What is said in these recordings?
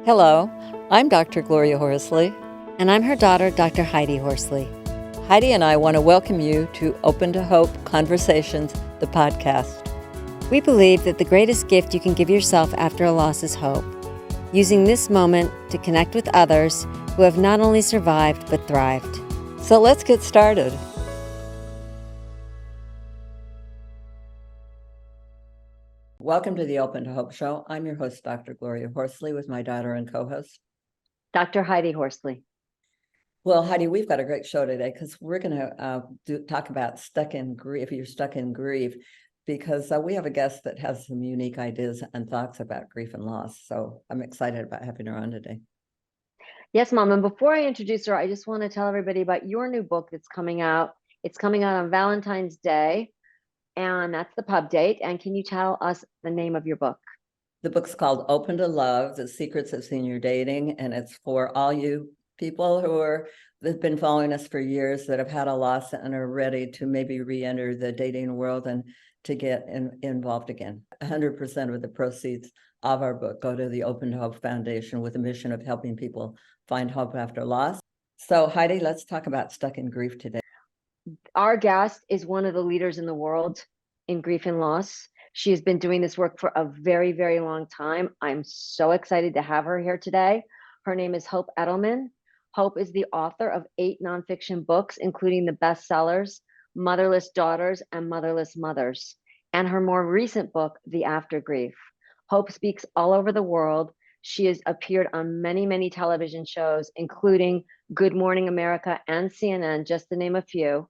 Hello, I'm Dr. Gloria Horsley. And I'm her daughter, Dr. Heidi Horsley. Heidi and I want to welcome you to Open to Hope Conversations, the podcast. We believe that the greatest gift you can give yourself after a loss is hope, using this moment to connect with others who have not only survived but thrived. So let's get started. Welcome to the Open to Hope Show. I'm your host, Dr. Gloria Horsley, with my daughter and co-host, Dr. Heidi Horsley. Well, Heidi, we've got a great show today because we're going to talk about stuck in grief. You're stuck in grief because we have a guest that has some unique ideas and thoughts about grief and loss. So I'm excited about having her on today. Yes, Mom. And before I introduce her, I just want to tell everybody about your new book that's coming out. It's coming out on Valentine's Day, and that's the pub date. And can you tell us the name of your book? The book's called Open to Love, The Secrets of Senior Dating, and it's for all you people that've been following us for years that have had a loss and are ready to maybe re-enter the dating world and to get involved again. 100% of the proceeds of our book go to the Open to Hope Foundation with a mission of helping people find hope after loss. So Heidi, let's talk about stuck in grief today. Our guest is one of the leaders in the world in grief and loss. She has been doing this work for a very, very long time. I'm so excited to have her here today. Her name is Hope Edelman. Hope is the author of 8 nonfiction books, including the bestsellers, Motherless Daughters and Motherless Mothers, and her more recent book, The AfterGrief. Hope speaks all over the world. She has appeared on many, many television shows, including Good Morning America and CNN, just to name a few.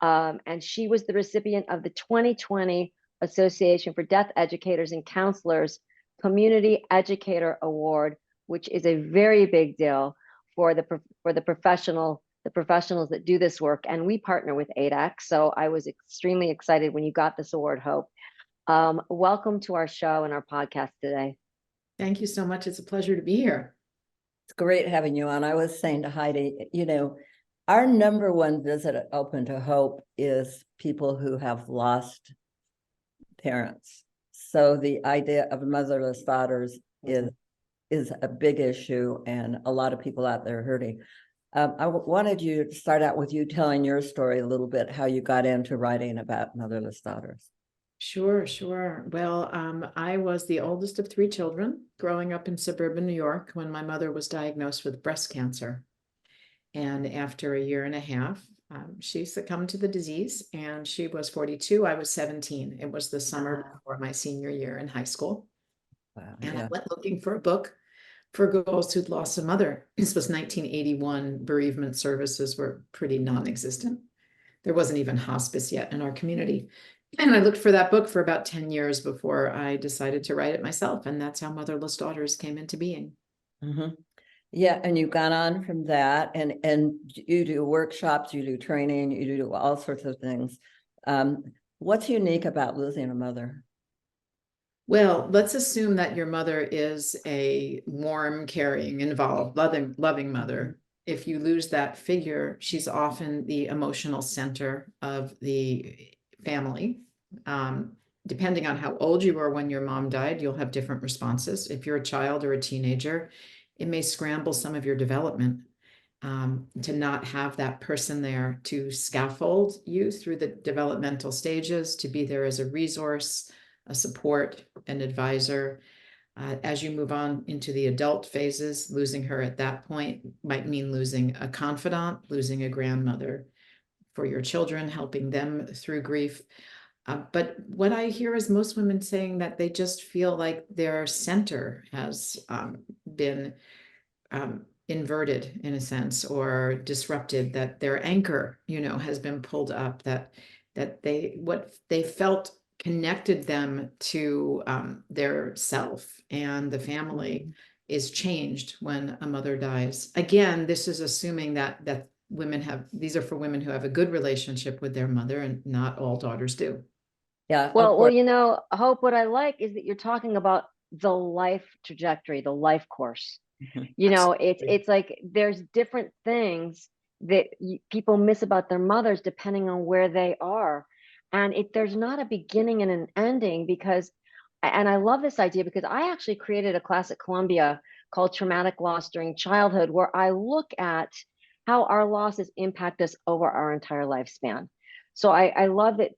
And she was the recipient of the 2020 Association for Deaf Educators and Counselors Community Educator Award, which is a very big deal for the professionals that do this work. And we partner with ADAC, so I was extremely excited when you got this award, Hope. Welcome to our show and our podcast today. Thank you so much. It's a pleasure to be here. It's great having you on. I was saying to Heidi, our number one visit at Open to Hope is people who have lost parents. So the idea of motherless daughters is a big issue, and a lot of people out there hurting. I wanted you to start out with you telling your story a little bit, how you got into writing about motherless daughters. Sure. Well, I was the oldest of 3 children growing up in suburban New York when my mother was diagnosed with breast cancer. And after a year and a half, she succumbed to the disease, and she was 42. I was 17. It was the summer before my senior year in high school. Wow, and yeah. I went looking for a book for girls who'd lost a mother. This was 1981. Bereavement services were pretty non-existent. There wasn't even hospice yet in our community. And I looked for that book for about 10 years before I decided to write it myself. And that's how Motherless Daughters came into being. Mm-hmm. Yeah, and you've gone on from that, and you do workshops, you do training, you do all sorts of things. What's unique about losing a mother? Well, let's assume that your mother is a warm, caring, involved, loving mother. If you lose that figure, she's often the emotional center of the family. Depending on how old you were when your mom died, you'll have different responses. If you're a child or a teenager, it may scramble some of your development to not have that person there to scaffold you through the developmental stages, to be there as a resource, a support, an advisor. As you move on into the adult phases, losing her at that point might mean losing a confidant, losing a grandmother for your children, helping them through grief. But what I hear is most women saying that they just feel like their center has been inverted in a sense, or disrupted, that their anchor, has been pulled up, that what they felt connected them to their self and the family is changed when a mother dies. Again, this is assuming that these are for women who have a good relationship with their mother, and not all daughters do. Yeah. Well, Hope, what I like is that you're talking about the life trajectory, the life course. It's like there's different things that people miss about their mothers depending on where they are. And there's not a beginning and an ending, and I love this idea because I actually created a class at Columbia called Traumatic Loss During Childhood, where I look at how our losses impact us over our entire lifespan. So I love that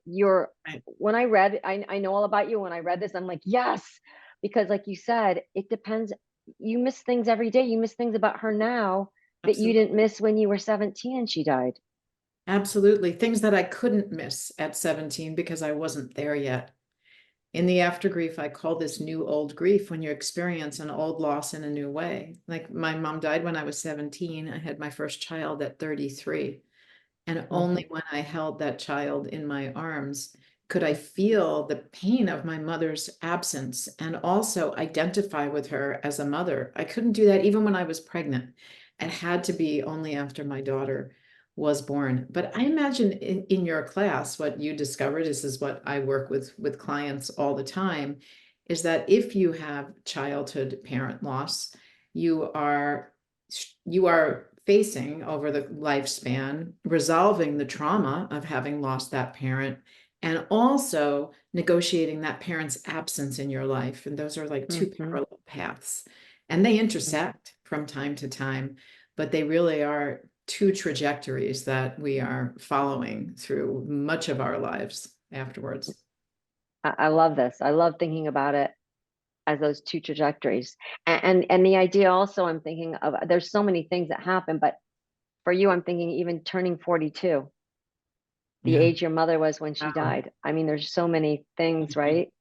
when I read, I know all about you. When I read this, I'm like, yes, because like you said, it depends. You miss things every day. You miss things about her now that you Absolutely. didn't miss when you were 17 and she died. Absolutely. Things that I couldn't miss at 17 because I wasn't there yet. In the AfterGrief, I call this new old grief, when you experience an old loss in a new way. Like my mom died when I was 17. I had my first child at 33. And only when I held that child in my arms could I feel the pain of my mother's absence and also identify with her as a mother. I couldn't do that even when I was pregnant. It had to be only after my daughter was born. But I imagine in your class, what you discovered, this is what I work with clients all the time, is that if you have childhood parent loss, you are facing over the lifespan, resolving the trauma of having lost that parent, and also negotiating that parent's absence in your life. And those are like two parallel paths. And they intersect from time to time, but they really are two trajectories that we are following through much of our lives afterwards. I love this. I love thinking about it as those two trajectories. And the idea also, I'm thinking of, there's so many things that happen, but for you, I'm thinking even turning 42, the Yeah. age your mother was when she died. I mean, there's so many things, right?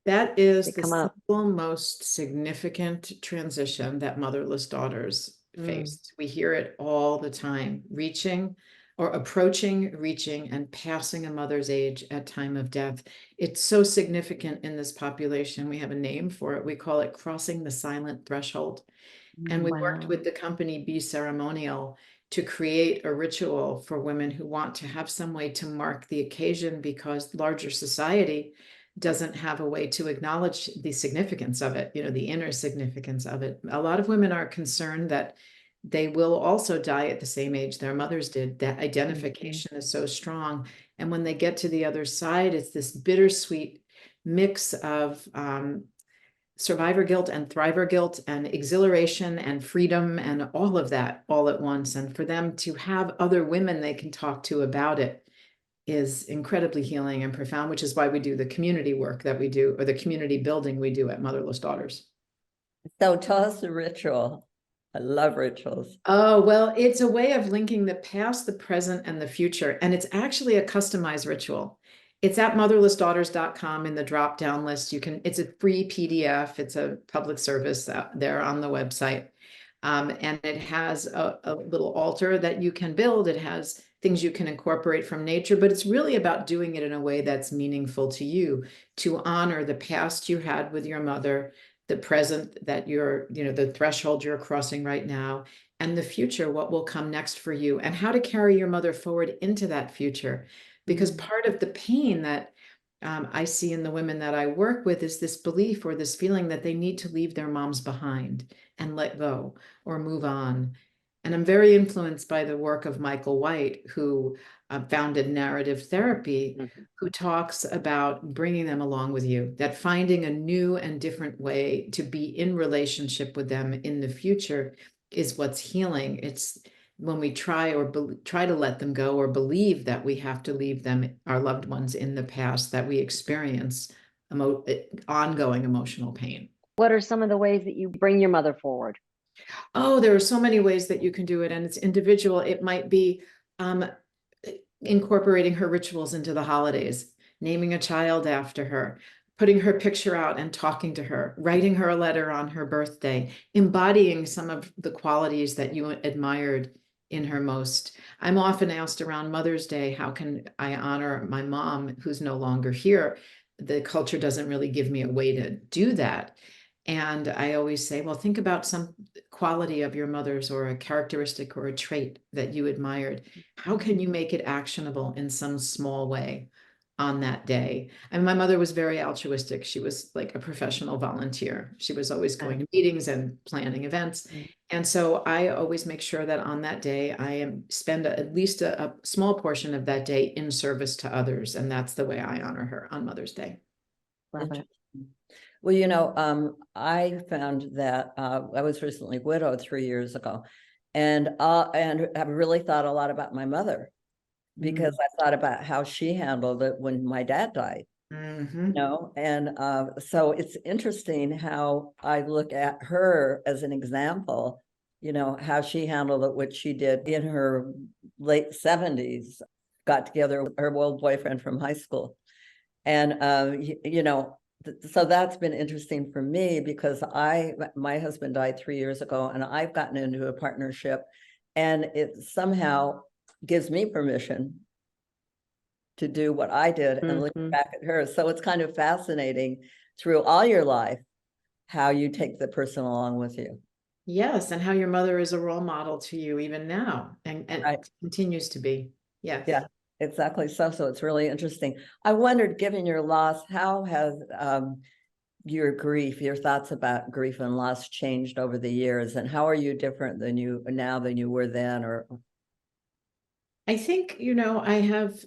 That is That the come up. single most significant transition that motherless daughters faced. We hear it all the time, reaching or approaching, reaching, and passing a mother's age at time of death. It's so significant in this population. We have a name for it. We call it crossing the silent threshold. And we worked with the company Be Ceremonial to create a ritual for women who want to have some way to mark the occasion, because larger society doesn't have a way to acknowledge the significance of it, the inner significance of it. A lot of women are concerned that they will also die at the same age their mothers did. That identification is so strong. And when they get to the other side, it's this bittersweet mix of survivor guilt and thriver guilt and exhilaration and freedom and all of that all at once. And for them to have other women they can talk to about it is incredibly healing and profound, which is why we do the community work that we do, or the community building we do at Motherless Daughters. So tell us the ritual. I love rituals. Oh, well, it's a way of linking the past, the present, and the future. And it's actually a customized ritual. It's at motherlessdaughters.com in the drop-down list. It's a free PDF. It's a public service out there on the website. And it has a little altar that you can build. It has things you can incorporate from nature, but it's really about doing it in a way that's meaningful to you, to honor the past you had with your mother, the present that the threshold you're crossing right now, and the future, what will come next for you, and how to carry your mother forward into that future. Because part of the pain that I see in the women that I work with is this belief or this feeling that they need to leave their moms behind and let go or move on. And I'm very influenced by the work of Michael White, who founded Narrative Therapy, who talks about bringing them along with you, that finding a new and different way to be in relationship with them in the future is what's healing. It's when we try to let them go or believe that we have to leave them, our loved ones in the past, that we experience ongoing emotional pain. What are some of the ways that you bring your mother forward? Oh, there are so many ways that you can do it, and it's individual. It might be incorporating her rituals into the holidays, naming a child after her, putting her picture out and talking to her, writing her a letter on her birthday, embodying some of the qualities that you admired in her most. I'm often asked around Mother's Day, how can I honor my mom who's no longer here? The culture doesn't really give me a way to do that. And I always say, well, think about some quality of your mother's or a characteristic or a trait that you admired. How can you make it actionable in some small way on that day? And my mother was very altruistic. She was like a professional volunteer. She was always going to meetings and planning events. And so I always make sure that on that day, I spend at least a small portion of that day in service to others. And that's the way I honor her on Mother's Day. Love it. Well, I found that I was recently widowed 3 years ago, and have really thought a lot about my mother because I thought about how she handled it when my dad died. Mhm. And so it's interesting how I look at her as an example, how she handled it, what she did in her late 70s, got together with her old boyfriend from high school. And, so that's been interesting for me because my husband died 3 years ago and I've gotten into a partnership and it somehow gives me permission to do what I did and look Mhm. back at her. So it's kind of fascinating through all your life, how you take the person along with you. Yes, and how your mother is a role model to you even now, and Right. continues to be. Yes. Yeah, exactly. So it's really interesting. I wondered, given your loss, how has your thoughts about grief and loss changed over the years? And how are you different than you were then? Or I think, I have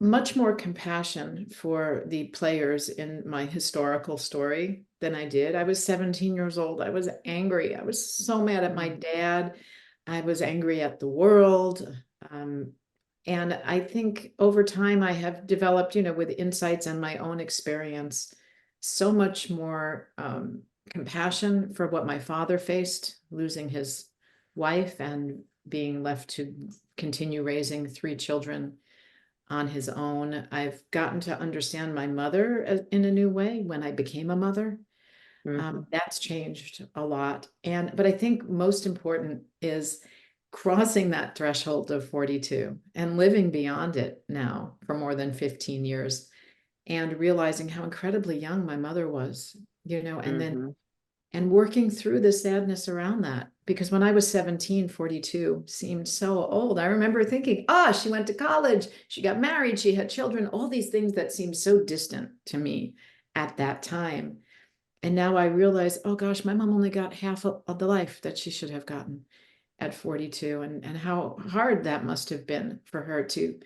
much more compassion for the players in my historical story than I did. I was 17 years old. I was angry. I was so mad at my dad. I was angry at the world. And I think over time I have developed, with insights and my own experience, so much more compassion for what my father faced, losing his wife and being left to continue raising 3 children on his own. I've gotten to understand my mother in a new way when I became a mother. Mhm. That's changed a lot. But I think most important is crossing that threshold of 42 and living beyond it now for more than 15 years and realizing how incredibly young my mother was, and then Mhm. and working through the sadness around that. Because when I was 17, 42 seemed so old. I remember thinking, she went to college, she got married, she had children, all these things that seemed so distant to me at that time. And now I realize, oh gosh, my mom only got half of the life that she should have gotten at 42, and how hard that must have been for her to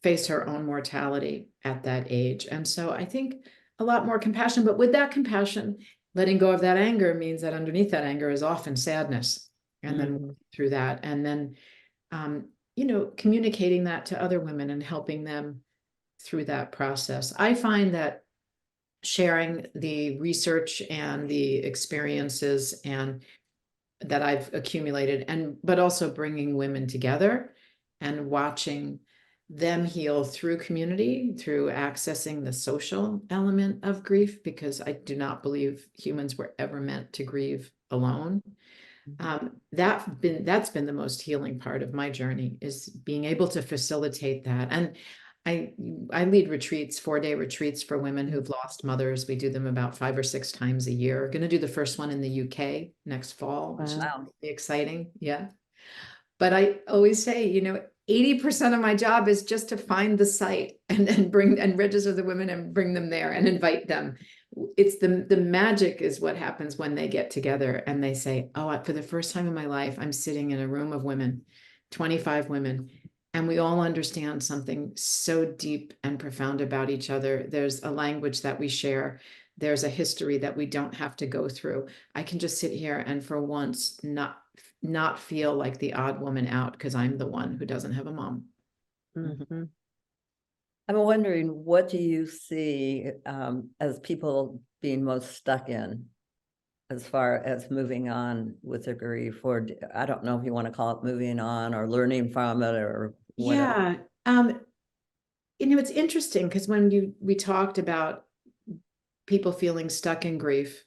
face her own mortality at that age. And so I think a lot more compassion, but with that compassion, letting go of that anger means that underneath that anger is often sadness. And then Mhm. through that, and then, communicating that to other women and helping them through that process. I find that sharing the research and the experiences and that I've accumulated, but also bringing women together and watching them heal through community, through accessing the social element of grief, because I do not believe humans were ever meant to grieve alone. That's been the most healing part of my journey, is being able to facilitate that. And I I lead retreats, 4-day retreats for women who've lost mothers. We do them about 5 or 6 times a year. Going to do the first one in the UK next fall, which is Wow. wow. really exciting. Yeah. But I always say, 80% of my job is just to find the site and bring and register the women and bring them there and invite them. It's the magic is what happens when they get together and they say, for the first time in my life, I'm sitting in a room of women, 25 women, and we all understand something so deep and profound about each other. There's a language that we share. There's a history that we don't have to go through. I can just sit here and for once not feel like the odd woman out because I'm the one who doesn't have a mom. Mhm. I'm wondering, what do you see as people being most stuck in as far as moving on with their grief? Or I don't know if you want to call it moving on or learning from it or whatever. Yeah. It's interesting because when we talked about people feeling stuck in grief,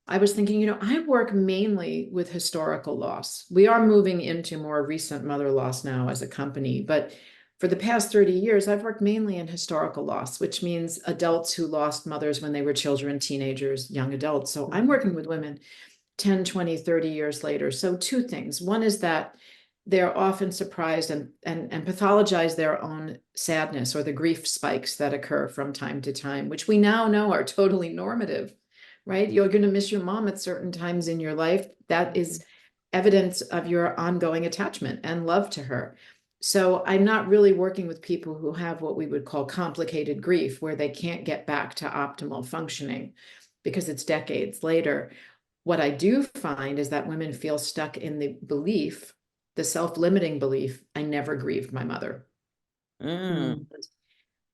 I was thinking, I work mainly with historical loss. We are moving into more recent mother loss now as a company, but for the past 30 years, I've worked mainly in historical loss, which means adults who lost mothers when they were children, teenagers, young adults. So I'm working with women 10, 20, 30 years later. So two things. One is that they're often surprised and pathologize their own sadness or the grief spikes that occur from time to time, which we now know are totally normative, right? You're going to miss your mom at certain times in your life. That is evidence of your ongoing attachment and love to her. So I'm not really working with people who have what we would call complicated grief, where they can't get back to optimal functioning. because it's decades later. What I do find is that women feel stuck in the belief, the self-limiting belief, I never grieved my mother. Mm,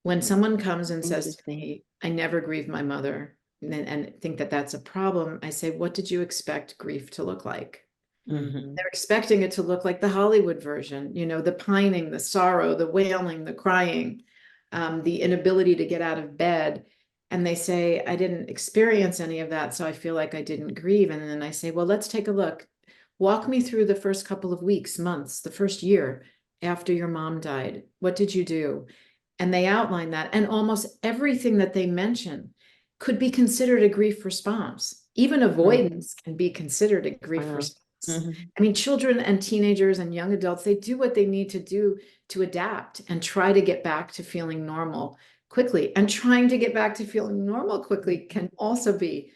When someone comes and says to Interesting. me, I never grieved my mother, and think that that's a problem, I say, what did you expect grief to look like? mhm. They're expecting it to look like the Hollywood version, the pining, the sorrow, the wailing, the crying, the inability to get out of bed. And they say, I didn't experience any of that, so I feel like I didn't grieve. And then I say, well, let's take a look. Walk me through the first couple of weeks, months, the first year after your mom died. What did you do? And they outline that. And almost everything that they mention could be considered a grief response. Even avoidance can be considered a grief Wow. response. Mhm. I mean, children and teenagers and young adults, they do what they need to do to adapt and try to get back to feeling normal quickly. And trying to get back to feeling normal quickly can also be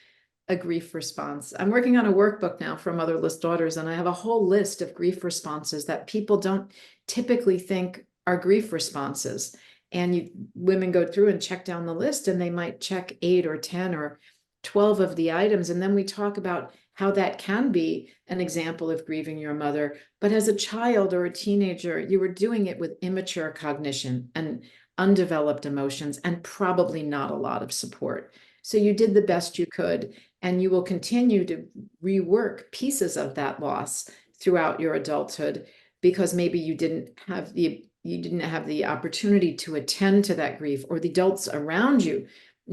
a grief response. I'm working on a workbook now for Motherless Daughters, and I have a whole list of grief responses that people don't typically think are grief responses. And women go through and check down the list, and they might check 8 or 10 or 12 of the items. And then we talk about how that can be an example of grieving your mother. But as a child or a teenager, you were doing it with immature cognition and undeveloped emotions and probably not a lot of support. So you did the best you could, and you will continue to rework pieces of that loss throughout your adulthood, because maybe you didn't have the opportunity to attend to that grief, or the adults around you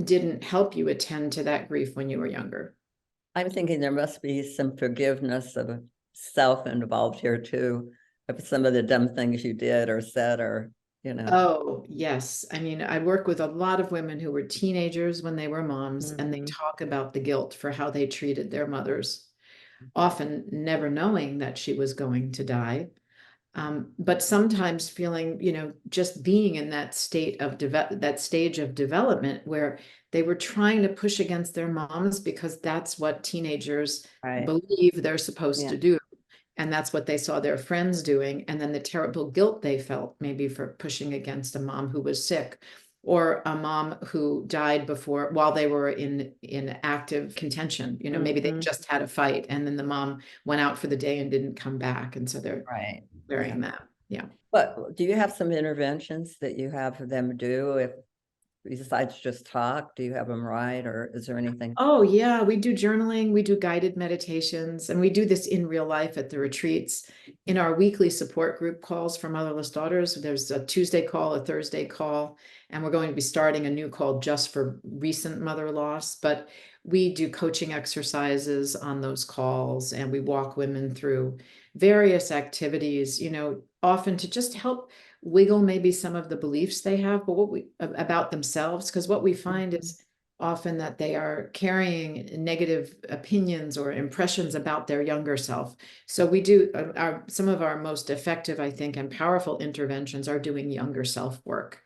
didn't help you attend to that grief when you were younger. I'm thinking there must be some forgiveness of self involved here too, of some of the dumb things you did or said, or, Oh, yes. I mean, I work with a lot of women who were teenagers when they were moms, and they talk about the guilt for how they treated their mothers, often never knowing that she was going to die. But sometimes feeling, just being in that state of that stage of development where they were trying to push against their moms because that's what teenagers right. believe they're supposed Yeah. to do. And that's what they saw their friends doing. And then the terrible guilt they felt, maybe for pushing against a mom who was sick, or a mom who died while they were in active contention. Maybe they just had a fight, and then the mom went out for the day and didn't come back. And so they're Right. wearing that. Yeah. But do you have some interventions that you have them do if besides just talk? Do you have them write, or is there anything? Oh, yeah. We do journaling, we do guided meditations, and we do this in real life at the retreats. In our weekly support group calls for Motherless Daughters, there's a Tuesday call, a Thursday call, and we're going to be starting a new call just for recent mother loss. But we do coaching exercises on those calls, and we walk women through various activities, often to just help wiggle maybe some of the beliefs they have, but about themselves. Because what we find is often that they are carrying negative opinions or impressions about their younger self. So we do some of our most effective, I think, and powerful interventions are doing younger self work,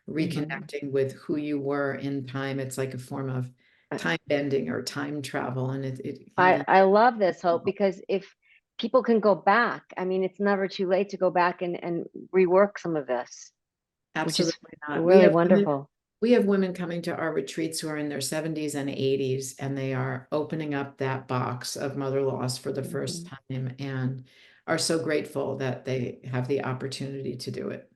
reconnecting with who you were in time. It's like a form of time bending or time travel, and it can be. I love this, Hope, because if people can go back, I mean, it's never too late to go back and rework some of this, which is Absolutely not. really wonderful. We have women coming to our retreats who are in their 70s and 80s, and they are opening up that box of mother loss for the first time, and are so grateful that they have the opportunity to do it.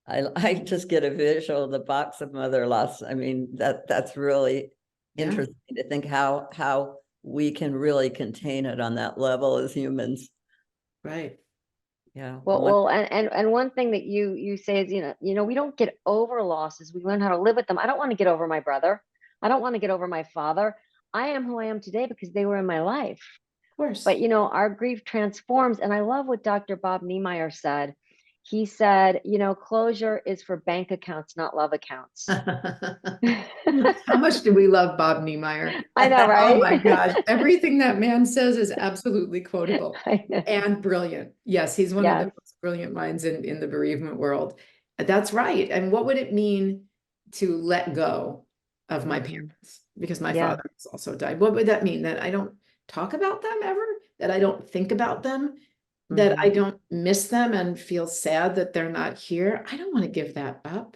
I just get a visual of the box of mother loss. I mean, that's really interesting to think how we can really contain it on that level as humans. Right. Yeah. Well, and one thing that you say is, we don't get over losses. We learn how to live with them. I don't want to get over my brother. I don't want to get over my father. I am who I am today because they were in my life. Of course. But our grief transforms. And I love what Dr. Bob Niemeyer said. He said, closure is for bank accounts, not love accounts. How much do we love Bob Niemeyer? I know, right? Oh my gosh. Everything that man says is absolutely quotable and brilliant. Yes, he's one of the most brilliant minds in the bereavement world. That's right. And what would it mean to let go of my parents? Because my father has also died. What would that mean? That I don't talk about them ever? That I don't think about them? That I don't miss them and feel sad that they're not here? I don't want to give that up.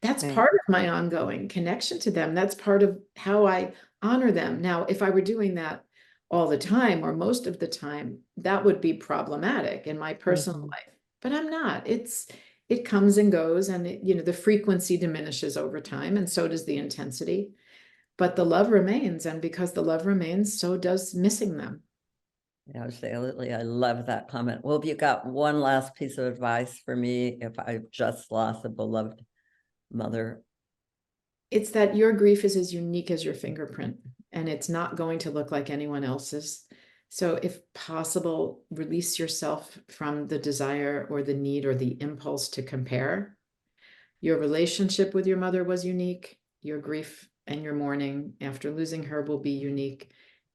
That's part of my ongoing connection to them. That's part of how I honor them. Now, if I were doing that all the time or most of the time, that would be problematic in my personal Mhm. life, but I'm not. It comes and goes, and the frequency diminishes over time, and so does the intensity, but the love remains. And because the love remains, so does missing them. Absolutely. I love that comment. Well, have you got one last piece of advice for me if I've just lost a beloved mother? It's that your grief is as unique as your fingerprint, and it's not going to look like anyone else's. So if possible, release yourself from the desire or the need or the impulse to compare. Your relationship with your mother was unique. Your grief and your mourning after losing her will be unique.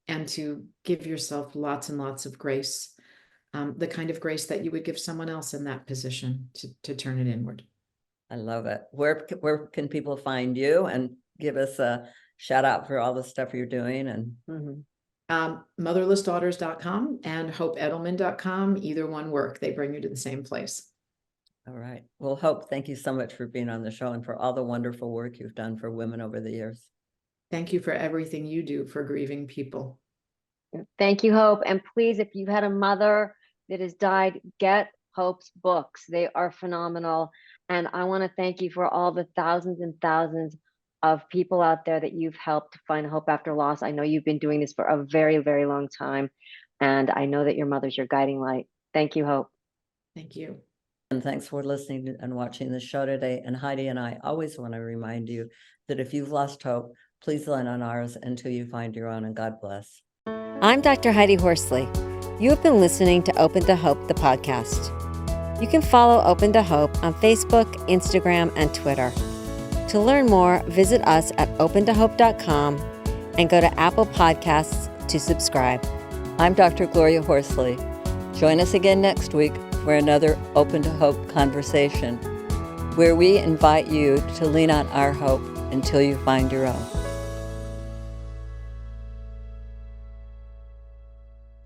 And to give yourself lots and lots of grace, the kind of grace that you would give someone else in that position to turn it inward. I love it. Where can people find you, and give us a shout out for all the stuff you're doing? And motherlessdaughters.com and hopeedelman.com, either one work. They bring you to the same place. all right. Well, Hope, thank you so much for being on the show and for all the wonderful work you've done for women over the years. Thank you for everything you do for grieving people. Thank you, Hope. And please, if you've had a mother that has died, get Hope's books. They are phenomenal. And I want to thank you for all the thousands and thousands of people out there that you've helped find hope after loss. I know you've been doing this for a very, very long time. And I know that your mother's your guiding light. Thank you, Hope. Thank you. And thanks for listening and watching the show today. And Heidi and I always want to remind you that if you've lost hope, please lean on ours until you find your own, and God bless. I'm Dr. Heidi Horsley. You have been listening to Open to Hope, the podcast. You can follow Open to Hope on Facebook, Instagram, and Twitter. To learn more, visit us at opentohope.com and go to Apple Podcasts to subscribe. I'm Dr. Gloria Horsley. Join us again next week for another Open to Hope conversation, where we invite you to lean on our hope until you find your own.